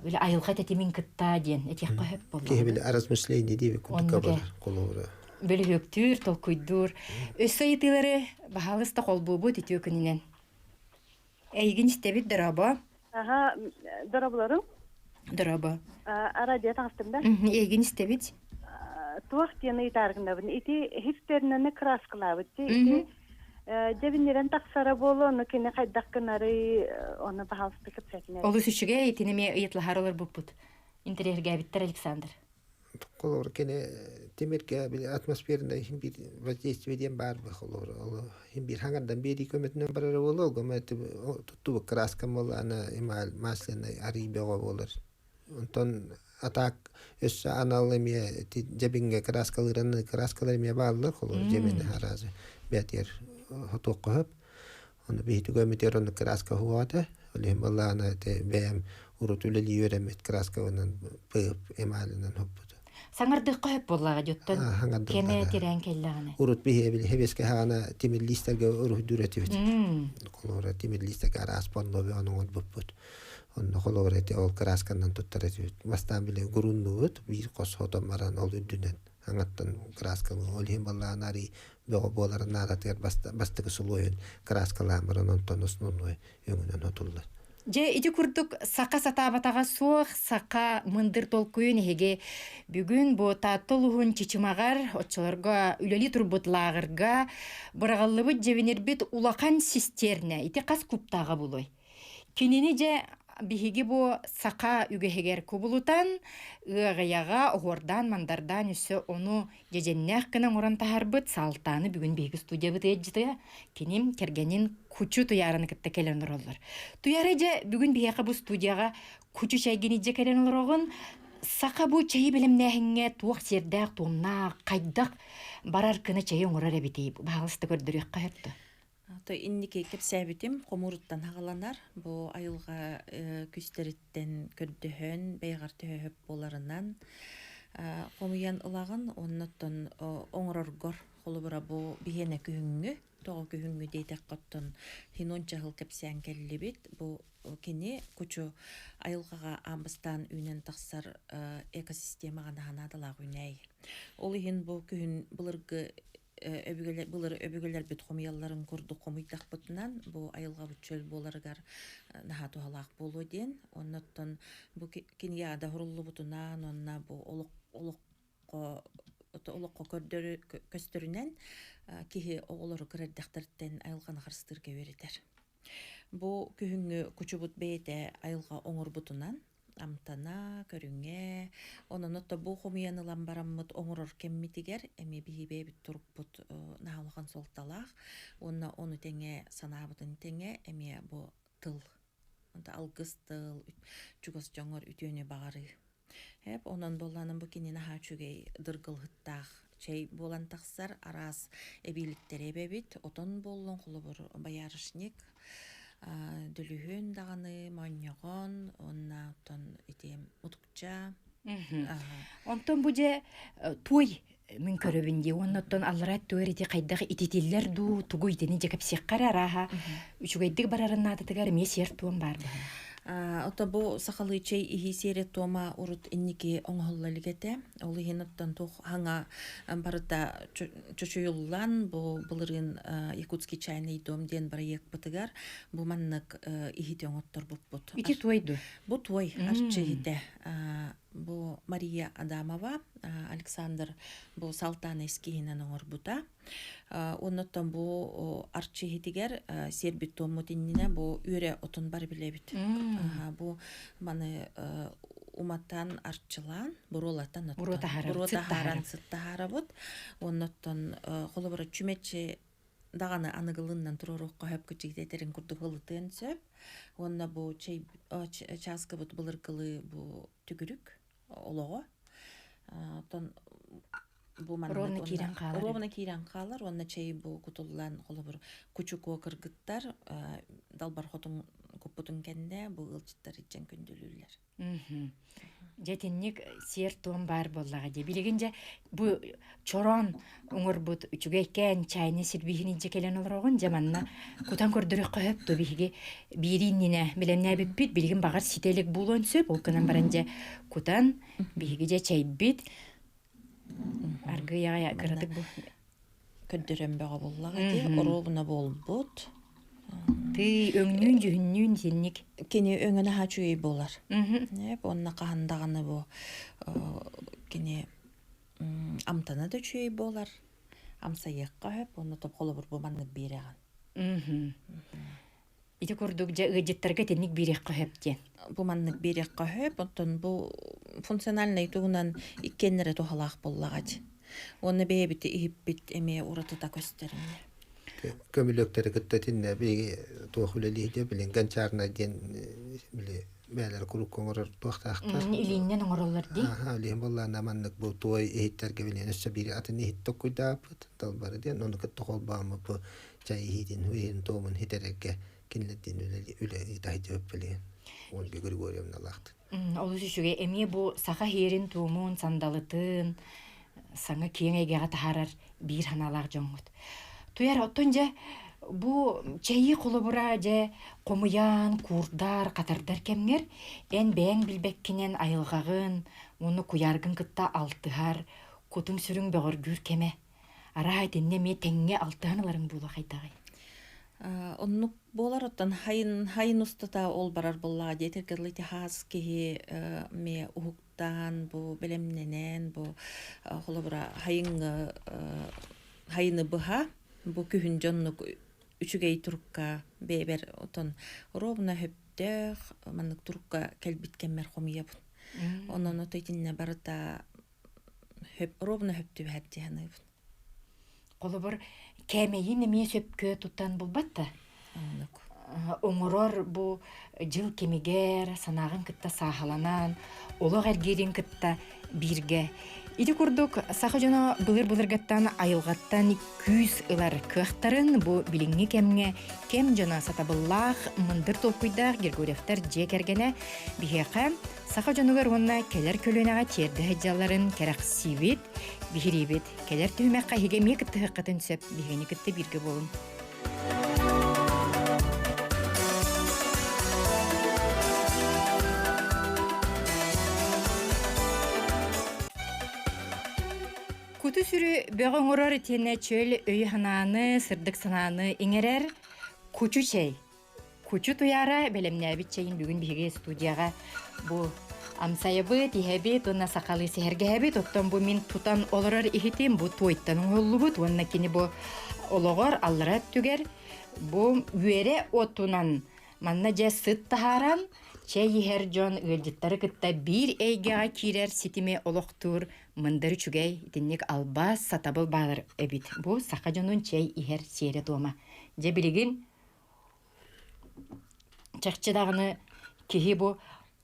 [SPEAKER 1] биле айылга тетимин кытта ден этих кахып болду.
[SPEAKER 3] Кеһе биле аразмышление диби курдукка бар колора.
[SPEAKER 1] Биле хөктүр толкуйдур. Өссөйтүлөрү баһалыста колбубу титүү күнүнен. Эйгин истебит драба.
[SPEAKER 5] Ага, дорабларым.
[SPEAKER 1] Драба.
[SPEAKER 5] Радио таңстымда.
[SPEAKER 1] Эйгин истебит.
[SPEAKER 5] Туақ тені итарғында бұны. Ити хифтернені краскалабыд. Ити дебинерен тақсара болу, оны кені қайдақ кінары, оны бағалысты кіпсәтіне.
[SPEAKER 1] Олу сүшіге етінеме ұйытлахарылар бұппыт. Интерьерге биттер Александр.
[SPEAKER 3] Колора кене темирге биле атмосферында хим бир воздействие ден бар бу колора. Ол хим бир хангардан бери көмөтүнөн барар болол, гомет тутту краска мол ана эмал масляный арибего болор. Онтон атак өссө аналыме жебинге краскалар ме баалар колора жемене харазы. Бетер хотоккоп. Оны бейти көмөтөр оны краска хуата. Олем балана те бем урутулели йөремет краска онун пып эмалынан хоппут.
[SPEAKER 1] Саңардық қойып боллаға жоттан кеме терен келлағаны.
[SPEAKER 3] Урут бихе били хебеске хана тимиллистерге урух дүрөтүбүт. Колора тимиллистерге арас пондобе онун буппут. Онно колора те ол краскандан туттаратыбыт. Бастан биле гурундубут бир кос хотомаран ол үдүнөн. Аңаттан краска ол хем балланари бего болар наратер бастыгы сулуйун краскаламырын онтон уснуной өңүнөн отуллар.
[SPEAKER 1] Же иди курдук сака сатабатага суох сака мындыр толкуйун эге бүгүн бу татылуун чичимагар отчолорго үлөли турбутлагырга бырагаллыбыт жебинербит улакан систерне ити кас куптага булой. Кинини же биһиги бу сака үгехегер кубулутан ыгаяга огордан мандардан үсө ону жеженнэх кынан оран тахарбыт салтаны бүгүн биһиги студиябыт эджитая киним кергенин кучу туяраны кытта келен ороллар. Туяры же бүгүн биһига бу студияга кучу чайгини же келен орогон сака бу чайы билимнэхиңе туох сердэх туумна кайдак барар кына чайы оңорар эбитей баалысты көрдөрүк кайырды.
[SPEAKER 2] То инники кепсәбитим комуруттан хагаланар. Бу айылга күстериттен көддөһөн, бейгар төһөп боларынан комуян ылагын оннотон оңороргор холубура бу бихене күһүнгү, тоо күһүнгү дейдек коттон хинонча хыл кепсән келлибит. Бу кини кучу айылгага амбыстан үнен таксар экосистемага наханадалак үнәй. Ол хин бу күһүн булыргы өбүгөлөр бит комуялларын курдук комуйдак бутунан бу айылга бүчөл боларыгар нахату халак болу ден оннотон бу киньяда хуруллу бутунан онна бу олокко көстөрүнөн кихи оголору кырдактыртен айылганы харстырга беретер. Бу күһүнгү кучубут бейте айылга оңор бутунан амтана көрүңе ононотто бу хомуянылан бараммыт оңорор кеммитигер эми бихибебит туруппут наалган солталах оны теңе санаабытын теңе эми бу тыл онда алгыс тыл чугас жоңор үтөөнө багары хеп онон болланын бу кинина хачугей дыргылгыттах чей болан таксар арас эбиликтере бебит отон боллон кулубур баярышник дүлүхүн даганы маньягон онна тон итем утукча
[SPEAKER 1] онтон бу же туй мен көрөбүнде оннотон алларат туэрити кайдак ититиллер ду тугу итени же кепсеккара араха үчүгайдык барарыннаатыгар месер туон бар.
[SPEAKER 2] Ото бу сахалы чей ихи сере тома урут инники оңголлалигете ол хиноттан тух ханга барыта чочуюллан бу былырын якутский чайный дом ден проект бытыгар бу маннык ихи тоңоттор буппут.
[SPEAKER 1] Ити туйду.
[SPEAKER 2] Бу той арчыгите. Бу Мария Адамова, Александр бу Салтан эскиинен оңорбута. Оннотон бу арчыгитигер сербит томутиннине бу үре отун бар билебит. Бу маны уматан арчылан бурулатан
[SPEAKER 1] Бурутахаран,
[SPEAKER 2] сыттахарабыт онноттон холобора чүмече даганы аныгылыннан турорукка хөп кычигдетерин курдук ылытын сөп онна бу часка бут былыркылы бу түгүрүк олого тон бу
[SPEAKER 1] Ровно кирен каалар.
[SPEAKER 2] ровно кирен каалар онна чей бу кутуллан холобор кучуко кыргыттар далбар хотун куппутун кенде бу ылчыттар ичен күндүлүлөр.
[SPEAKER 1] Жетинник сер туон бар боллага де. Билигинже бу чорон уңур бут үчүгейкен чайны сирбихини жекелен олорогун жаманна кутан көрдөрөк көп то биһиги бириннине билемне биппит билигин багар сителик булон сөп ол кынан баранже кутан биһиги же чайбит аргыяга кырдык бу
[SPEAKER 2] Көндөрөмбөгө боллага де оробуна болбут.
[SPEAKER 1] ты өңнүн жүһүннүн синник
[SPEAKER 2] Кени өңөне хачуй болар. Онна кахандаганы бу кени амтана да чуй болар. Амсаякка хөп, онна топ холобур бу маннык береган.
[SPEAKER 1] ити курдук же ыжыттарга тенник бирек көһөптен.
[SPEAKER 2] Бу маннык берекка хөп, онтон бу функциональный тугунан иккеннере тохалак боллагат. Онна бебити ихиппит эме уратыта көстерине.
[SPEAKER 3] Көмүлөктөрү кыттатинне биги туохулелиде билен ганчарна ден биле бәлер курук коңорор туактактар.
[SPEAKER 1] Илиннен оңороллар ди.
[SPEAKER 3] Лем боллана маннык бу той эйттерге билен өссө бири атын эйт токуйдап талбары ден ону кыттохол баамы бу чай хидин хуен томун хитерекке кинлеттин үле тайжып билен. Ольга Григорьевна лахты.
[SPEAKER 1] Олус үшүге эми бу саха херин туумун сандалытын саңа кеңеге тахарар бир ханалар жоңгут. Туяр оттон же бу чайы колобура же комуян, курдар, катардар кемгер эн бэң билбеккинен айылгагын, уну куяргын кытта алтыхар, кутун сүрүң бөгөр гүр кеме. Арай тенне ме теңге алтыханаларын була кайтагай.
[SPEAKER 2] Оннук болар оттан хайын устата ол барар болла детергерлити хас кихи ме ухуктан бу белемненен бу холобура хайыны быха бу күхүн жоннук үчүгей турукка бебер отон ровно хөптөх маннык турукка келбиткен мерхомия бу. Онон отойтинне барыта ровно хөптү хаттыханы бу.
[SPEAKER 1] Колобур кемейин эме сөпкө туттан булбатта. Оңорор бу жыл кемигер санагын кытта сахаланан, олог эргерин кытта бирге. Иди курдук саха жана былыр-былыргаттан айылгаттан күз ылар кыахтарын бу билиңи кемге кем жана сатабыллах мындыр толкуйдах Григорьевтар жекергене бихеқа саха жанугар онна келер көлөнага черде хеджаларын керак сивит бихирибит келер түймекка хиге мек тыхкатын сөп бихени кытты бирге болун. Куту сүрү бөгөңөрөр тене чөл өй хананы, сырдык сананы иңерер кучу чей. Кучу туяра белемнәбит чейин бүгүн биге студияга бу амсайыбы тихебит, онна сакалы сехергебит, оттон бу мин тутан олорор ихитим, бу туйттан оңоллубут, онна кини бу ологор алларат түгер, бу үере отунан манна же сыт тахаран, чей ихер жон ылжыттары кытта бир эйгега кирер ситиме олоктур, мындыр чугей динник албас сатабыл бағыр эбит. Бу сақа жонун чей ихер сере тома. Же билигин чакчыдағыны кихи бу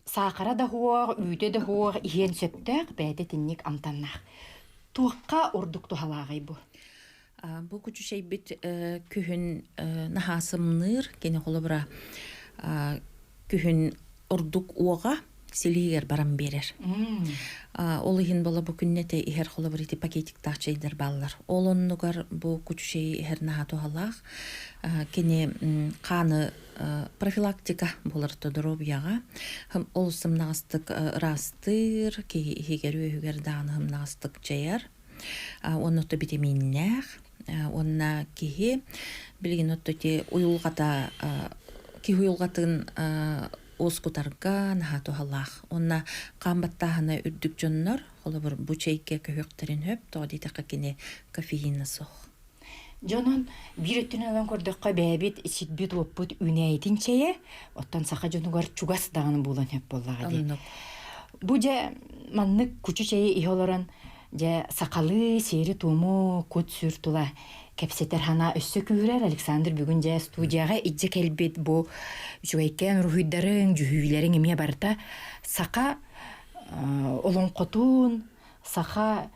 [SPEAKER 1] сақара да хуақ, үйде да хуақ ихен сөптөк бәді динник амтаннақ. Туаққа урдук тухалағай бу.
[SPEAKER 2] Бу күчү шей бит күхүн нахасымныр кени холобура күхүн урдук уога силигер баран берер. Ол ихин бола бу күннете ихер холобур ити пакетик тахчайдар баллар. Олоннугар бу күчү шей ихер наха тухалах кени каны профилактика болар тодоробияга ол сымнагастык растыр ки ихигер үйгер даны хымнагастык жаяр. Оннотто витаминнер, онна кихи билген оттоти уюлгата ки уюлгатын оскутарга нахату халах. Онна камбаттахана үрдүк жоннор, холобур бу чейке көһөктерин хөп, тоодитака кини кофеин сох.
[SPEAKER 1] Жонон бир өттүн алан көрдөккө бэбит ситбит оппут үнэйтин чeye, оттан сака жонугар чугас даганы булан хөп боллага ди. Бу же маннык күчү чейи иһолорон же сакалы сери туму кут сүртула кепсетер хана өссө күрер Александр бүгүн же студияга ижже келбит бу жуайкен рухуйдарын жүһүйлерин эмие барта сака олоңкотун сака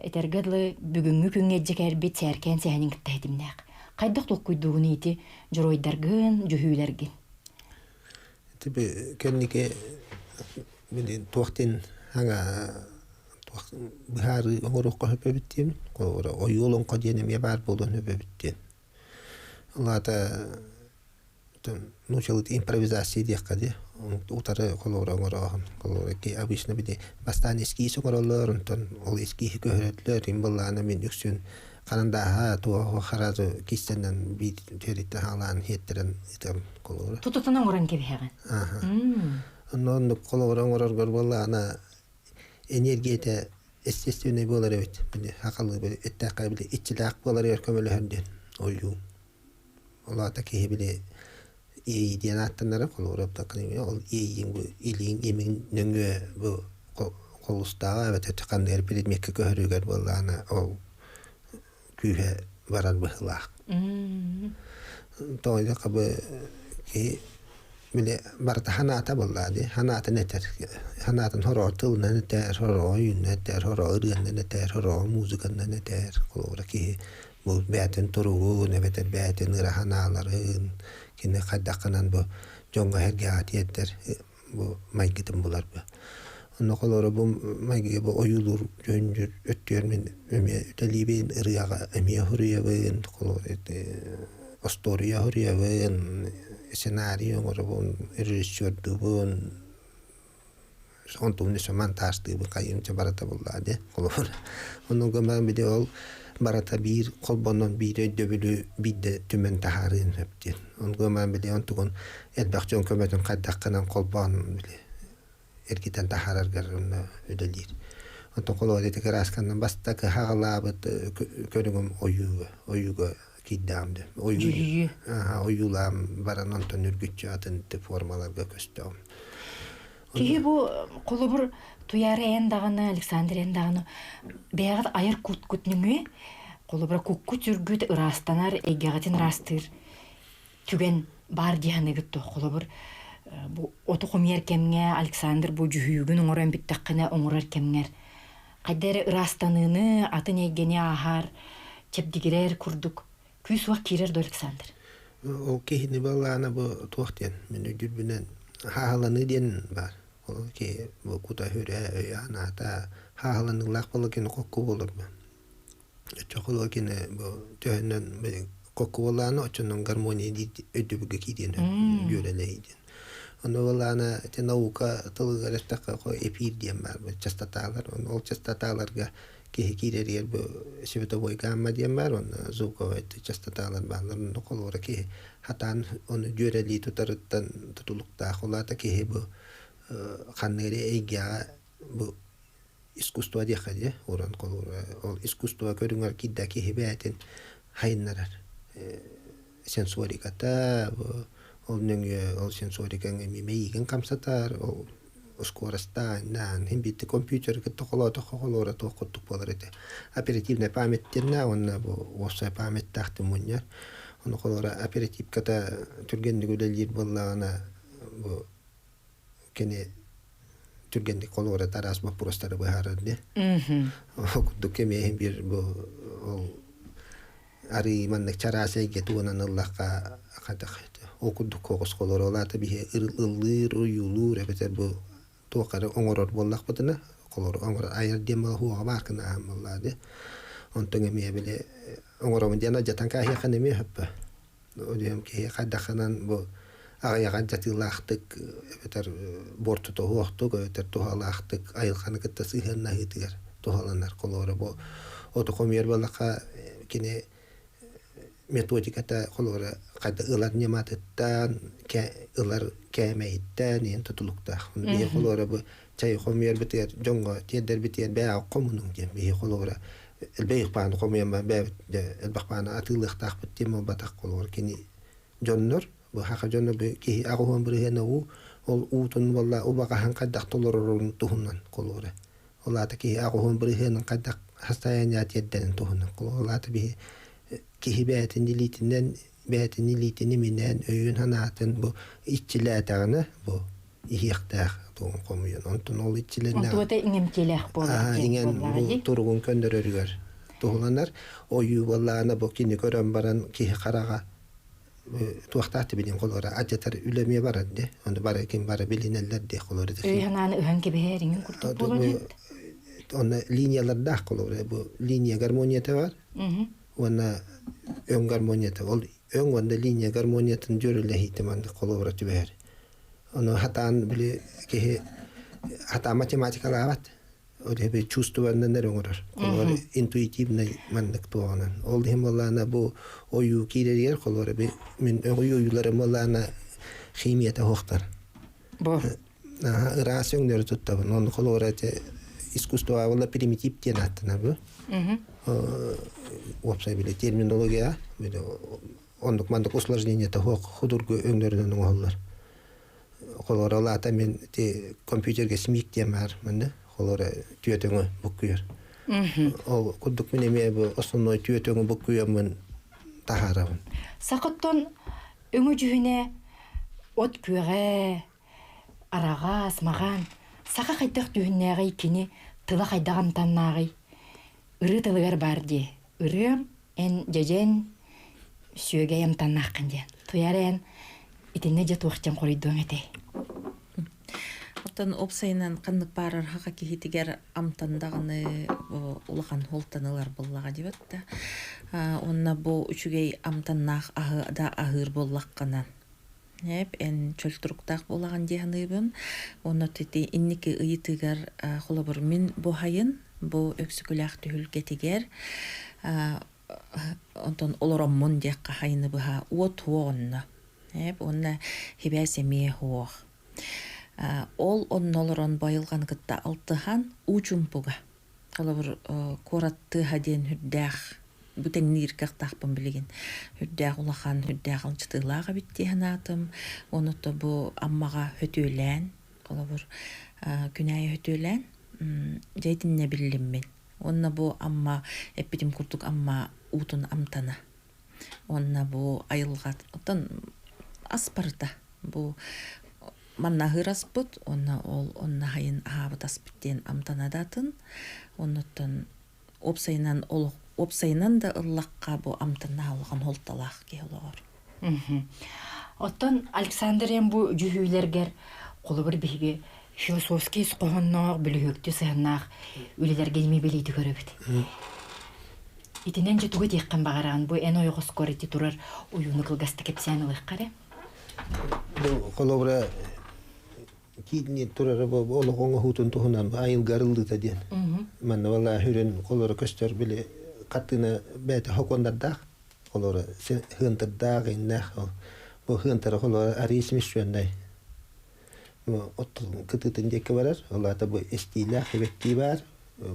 [SPEAKER 1] этергедлы бүгүнгү күнгө ижже келбит серкен сеханин кыттайдымнак кайдык толкуйдугун ити жоройдаргын жүһүйлергин
[SPEAKER 3] тибе кеннике мен туактен ханга бихары оңорокко хөпөбүттем колора ойолон кодене ме бар болон хөпөбүттен лата нучалыт импровизация дияққаде утары колора оңорохон колора ки обычно биде бастан эски соңоролор онтон ол эски көһөрөтлөр имбаллана мен үксүн канандаха туа харазы кистенен бит терите халан хеттерен итем колора
[SPEAKER 1] тутутунан оран кебехаган
[SPEAKER 3] онон колора оңорор боллана энергията естественный болар эбит. Бине хакалы бе эттакка биле ичилак болар көмөлөрдөн. Ою. Олата ки биле иден аттанара колорап такны ол ийин бу илин эмин нөңгө бу колустага эбет чакандар предметке көрүгөр боллана ол күйе барар быхлак. Тойда кабы ки биле барта ханата боллады. Ханата нетер. Ханатын хоротыл нетер, хорой нетер, хоройрын нетер, хорой музыка нетер. Колора ки бу бәтен туруу, небетер бәтен ханаларын кине кадаканан бу жонго херге атиеттер бу майгитим булар бу. Онно колора бу майге бу оюлур жөнжүр өттөр мен эме телибин ырыяга эме хуруябын колора Astoria horiaven scenario ngorobon rejisseur dubon sontum ne mantaste bu kayım çabarata bullade kolor onun gömben video barata bir kolbonon bir döbülü bidde tümen taharin hepti onun gömben video tugun etbakçon kömeten kaddakkanan kolbon bile erkiten taharar garın ödelir onun kolor etek raskandan basta ka hagalabat körüngüm oyuga kiddamdı. Oyulam baran ondan ürgütçü adın formalarga köstüm.
[SPEAKER 1] Ki bu kolubur tuyarı endağını, Alexander endağını beyağıt ayır kut nüngü kolubura kukkut ürgüt ırastanar egeğatin rastır. Tügen bar diyanı gittu kolubur. Bu otuqum yerkemge Alexander bu cühügün oңоран bittakine oңorar kemger. Kaydere ırastanını atın egeni ahar çepdigirer kurduk. Küs vak kirer do Alexander.
[SPEAKER 3] O kehini ballana bu tuaqten men dürbünen hahalanı den var. O ki bu kuta höre yana ta hahalanı laqbalıken kokku olur mu? Çoğuluken bu töhnen kokku olana açının harmoniyi ödübüge kiden göreleydi. Onu ballana te nauka tılgarastaka ko epir diyen var. Частоталар, o частоталарга kihikirer bu sivetovoy gamma diyen var onu zukovet частоталар bağlarında kolora ki hatan onu göreli tutarıttan tutulukta kolata ki bu kanere ega bu iskustva diye hadi oran kolora o iskustva körüngar kidda ki hebetin hayınlar sensorikata bu onun o sensorikan mimeigen kamsatar o Скоростта нан химбит компьютер колора тоқуттук болар эте. Оперативная памяттенна онна бу оса память тахты муньяр. Оны колора оперативката түргендигүлелер боллагана бу кене түргенди колора тарас бу простары бахарады. Дукеме бир бу ари маннык чарасы гетунан Аллахка кадакты. Окудук когос колора олаты бие ыллыр уюлур эбетер бу toqara oңорор боллак бутына колор оңор айыр дема хуга баркына амаллады онтон эме биле оңоромун дена жатанка хаканы эме хаппа одем ки кадаханан бу аяга жатылактык бетер борту тоохтук бетер тоалактык айылханы кытта сыханна хитигер тоаланар колор бу ото комер боллака кине методиката колора кайда ылар нематыттан ылар кемейттен ен тутулукта бие колора бу чай хомер битер жонго тедер битер баа комунун дем бие колора элбей пан комер ба элбак пан атылык тахпыт тем батак колора кини жоннор бу хака жоннор ки агуун биргене у ол уутун валла убагахан каддак толорорун тухуннан колора. Олата ки агуун брыхын каддак хастаянят едден тухуннан кололата би кихибетин дилитинен бетин дилитини минен өйүн ханатын бу ичилетагына бу ихтах туун комуйун онтон ол ичиленне.
[SPEAKER 1] Онтуота иңемтелех болар.
[SPEAKER 3] Ingen bu turgun köndörörüger. Tuğlanlar oyu vallana bu kini görən baran ki qarağa tuaqtatı bilin qolara ajatar ülemiye barande. Onu bara kim bara bilinenler de qolara.
[SPEAKER 1] Hananı öhan kebeheringin kurtup bolan.
[SPEAKER 3] Ona linyalar da qolara bu linya garmoniyeti var. Ona ön garmoniyeti ol ön onda linya garmoniyetini görüle ihtimalle qolara tüber. Onu hatan bile ki hata matematikala var. Öyle bir çustuvarından ne olur? Kolları intuitifne manlık doğanan. Oldu hem Allah'ına bu oyu kiler kolları bir min oyuları Allah'ına kimiyete hoştar.
[SPEAKER 1] Bu.
[SPEAKER 3] Rasyonları tuttavan. Onu kolları iskusto avla primitif diye nattına bu. Opsa bile terminolojiya böyle onduk mandık uslarjniyete hoş hudurgu önglerinin oğullar. Kolları Allah'ta men kompüterge simik diye var mı? Kolora tüyetöngü bukkuyor. O kudduk mineme bu основной tüyetöngü bukkuyormun taharavın.
[SPEAKER 1] Sakıtton öngü cühüne ot köge araga asmagan saka kaydak dühünnäge ikini tıla kaydagam tannagy ırı tılıgar bar di. Irım en jejen sügeyem tannakkan diyen. Tuyaren itine je tuakcan koridon ete.
[SPEAKER 2] Оттан опсайнан каннык барар хака кихитигер амтандагыны улахан холтанылар боллага дибет да. Онна бу үчүгей амтаннах да ахыр боллакканан. Неп эн чөлтүрүктак боллаган дияныйбын. Онно тети инники ыйытыгар холобур мин бу хайын бу өксүкүлак түһүлгетигер онтон олороммун декка хайны быха уот хуонна. Неп онна хибесеме хуох. Ол оннолорон байылган гытта алтыхан учумпуга. Калабыр коратты хаден хүддах бүтен ниркак тахпын билеген. Хүддах улахан хүддах алчытылага битти ханатым. Онутта бу аммага хөтөлән, калабыр күнәй хөтөлән. Жайдинне биллим мен. Онна бу амма эппитим курдук амма утун амтана. Онна бу айылгат. Оттан аспарта бу манна хыраспыт, онна хайын аабытаспыттен амтанадатын, оннуттан опсайнан да ыллаққа бу амтана алған холталақ кейлуар.
[SPEAKER 1] Оттан Александрен бу жүхүйлергер қолы бір бейге философский сқоғыннақ, бүлігікті сығыннақ өлелерге еме белейді көрібіт. Итінен жетуге дейққан бағараған бу ән ойғыз көріті тұрар ойуны қылғасты кепсиянылық қаре?
[SPEAKER 3] Bu kolobra kidni turara bu oloğun hutun tuhundan ayıl garıldı da diyen. Manna vallahi hürün kolora köster bile katına bete hokondar da kolora hıntar da inne bu hıntar kolora arismiş şönday. Bu otun kıtıtın deke varar. Allah da bu estila hevekti var.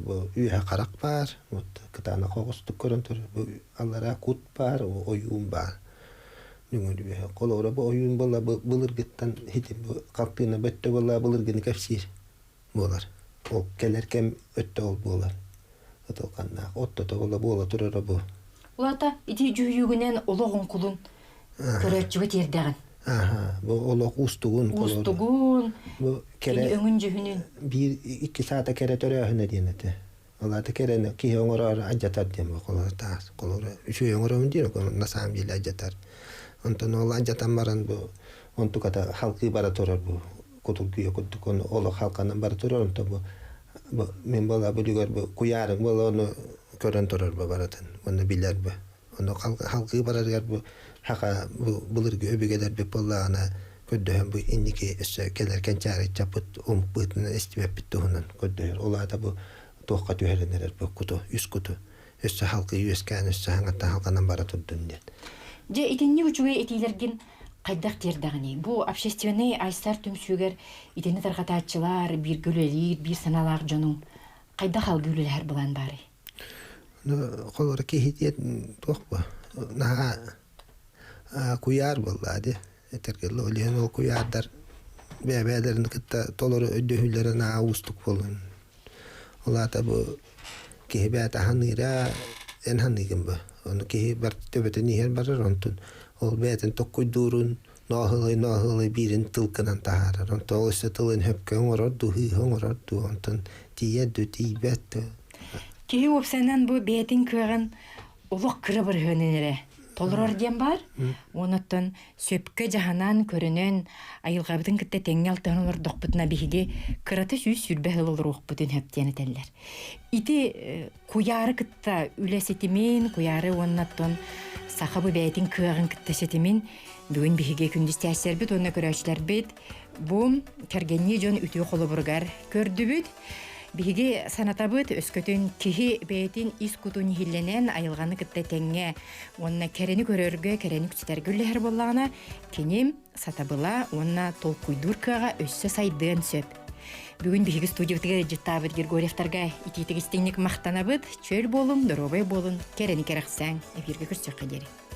[SPEAKER 3] Bu üye karak var. Bu kıtana koğustuk körüntür. Bu Allah'a kut var. Oyun var. Nunggu dia kalau orang oyun bola belir getan hitim kapina betul bola belir geni kafsir bolar. O kelerken ötte ol bolar. Atau kanna otto to bola bola turara bo.
[SPEAKER 1] Ulata iti juyuginen oloğun kulun körötçüge terdeğin.
[SPEAKER 3] Bu olog ustugun kolor.
[SPEAKER 1] Ustugun.
[SPEAKER 3] Bu
[SPEAKER 1] kere öngün jühünün.
[SPEAKER 3] Bir iki saate kere törehüne diyene. Allah da kerene ki onlara ajatar diye kolor tas kolor. Şu onlara diyor ko nasam bile ajatar. Ondan olan jatan baran bu ontu kata halkı bara torar bu kutulkuya kutukon olo halkanın bara torar onto bu men bola bulugar bu kuyarın bola onu kören torar bu baratan onu bilir bu onu halkı bara bu haka bu bulur göbügeler bir bola ana ködde bu indiki esse kelerken çare çaput bıtını istibep bitti onun ködde ola da bu tohka tühelenler bu kutu üst kutu esse halkı yüzken esse hangatta halkanın bara turdun diye.
[SPEAKER 1] Же итинни учуге итилерген кайдак тердагыни. Бу общественный айстар түмсүгер итини таргатаатчылар, бир гөлөлөр, бир саналар жонун кайда хал гөлөлөр булан бары.
[SPEAKER 3] Колор кехитет тохпа. На куяр булады. Этергел олен ол куярдар бәбәләрен кытта толору өйдөһүлләрен аустук болын. Олата бу кебәт аһаныра эн ханыгым бу. Оны ке бар төбөтө нихер барыр онтун. Ол бәтен токкуйдурун нахылы бирин тылкынан тахарар. Онтон олысы тылын хөпкөн орорду, хыйхын орорду. Онтон тиедду, тиебәтті.
[SPEAKER 1] Кеһи опсанан бу бәтин кыгын улук кыры бір хөненере. Толорор дем бар. Онуттан сөпкө жаһанан көрөнөн айылгабытын кытта теңге алтыгын докпутуна биһиги кыраты сүз сүрбе олор окпутун хөптен этеллер. Ити куяры кытта үлесетимин, куяры оннаттан сахабы бәтин кыгын кытта сетимин бүгүн биһиге күндүз тәсербит онна көрөчлөр бит. Бу кергенни жон үтү холобургар көрдүбүт. Биһиги санатабыт өскөтүн киһи бәйтин ис кутун хилленен айылганы кытта теңге онна керени көрөргө керени күчтәргө лехер боллагана кинем сатабыла онна толкуйдуркага өссө сайдын сөп. Бүгүн биһиги студиябытыга жыттабыт Григорьевтарга ититигистеңник мактанабыт чөл болум, доробай болун, керени керексең эфирге көрсөккө дери.